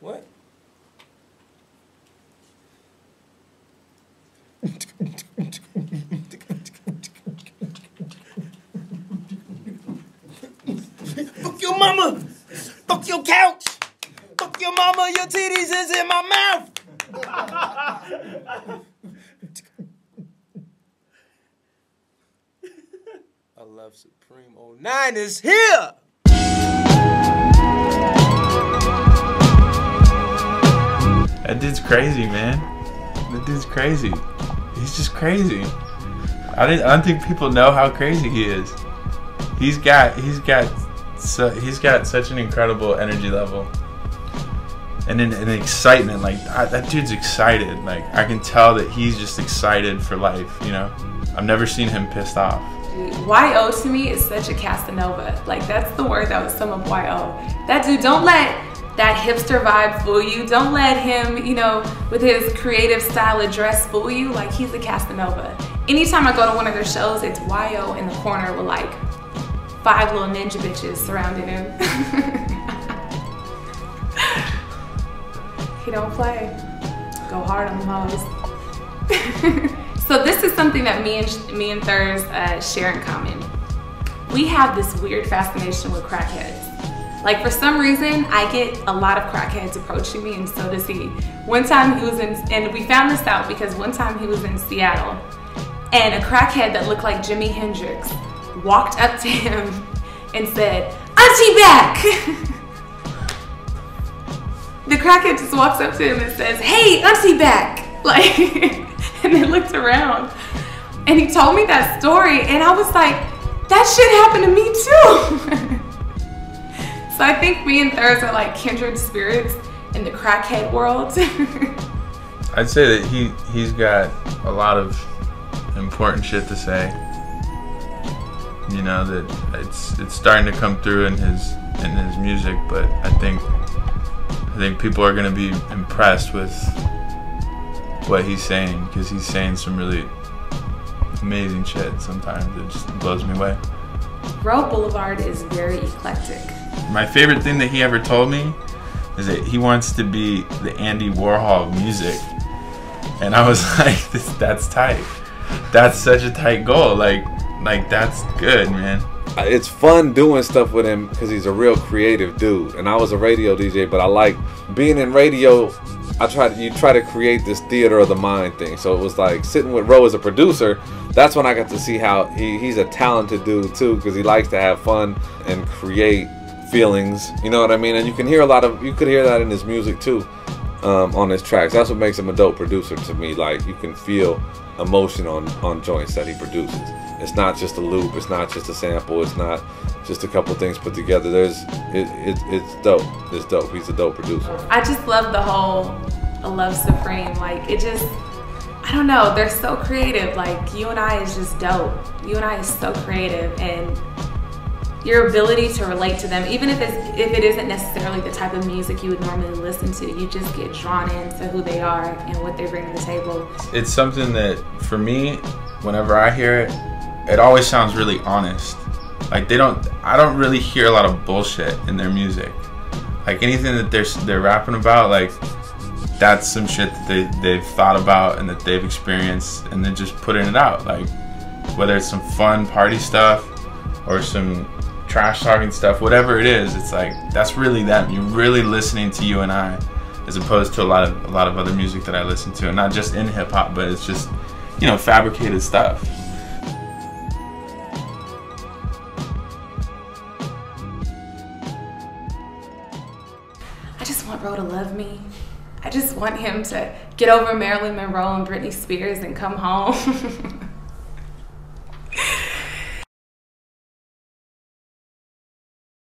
What? Fuck your mama! Fuck your couch! Fuck your mama, your titties is in my mouth! I love Supreme 09 is here! That dude's crazy, man. That dude's crazy. He's just crazy. I don't think people know how crazy he is. He's got such an incredible energy level and an excitement. Like that dude's excited. Like I can tell that he's just excited for life. You know, I've never seen him pissed off. YO to me is such a Casanova. Like that's the word that would sum up YO. That dude, don't let that hipster vibe fool you. Don't let him, you know, with his creative style of dress fool you. Like he's a Casanova. Anytime I go to one of their shows, it's YO in the corner with like 5 little ninja bitches surrounding him. He don't play. Go hard on the hoes. So this is something that me and Thurs share in common. We have this weird fascination with crackheads. Like for some reason, I get a lot of crackheads approaching me, and so does he. One time he was in, and we found this out because one time he was in Seattle, and a crackhead that looked like Jimi Hendrix walked up to him and said, "Auntie back!" The crackhead just walks up to him and says, "Hey, Auntie back!" Like, and they looked around, and he told me that story, and I was like, that shit happened to me too. So I think me and Thurs are like kindred spirits in the crackhead world. I'd say that he's got a lot of important shit to say. You know, that it's starting to come through in his music, but I think people are gonna be impressed with what he's saying, because he's saying some really amazing shit sometimes. It just blows me away. Ro Blvd is very eclectic. My favorite thing that he ever told me is that he wants to be the Andy Warhol of music. And I was like, that's tight. That's such a tight goal. Like that's good, man. It's fun doing stuff with him because he's a real creative dude. And I was a radio DJ, but I like being in radio. You try to create this theater of the mind thing. So it was like sitting with Ro as a producer. That's when I got to see how he's a talented dude too, because he likes to have fun and create feelings. You know what I mean? And you could hear that in his music too, on his tracks. That's what makes him a dope producer to me. Like you can feel emotion on joints that he produces. It's not just a loop. It's not just a sample. It's not just a couple things put together. It's dope. It's dope. He's a dope producer. I just love the whole "I love Supreme." Like it just, I don't know. They're so creative. Like you and I is just dope. You and I is so creative, and your ability to relate to them, even if it isn't necessarily the type of music you would normally listen to, you just get drawn into who they are and what they bring to the table. It's something that, for me, whenever I hear it, it always sounds really honest. Like I don't really hear a lot of bullshit in their music. Like anything that they're rapping about, like that's some shit that they've thought about and that they've experienced, and they're just putting it out. Like whether it's some fun party stuff or some trash talking stuff, whatever it is, it's like that's really them. You're really listening to you and I, as opposed to a lot of other music that I listen to, and not just in hip hop, but it's just, you know, fabricated stuff. I just want Ro to love me. I just want him to get over Marilyn Monroe and Britney Spears and come home.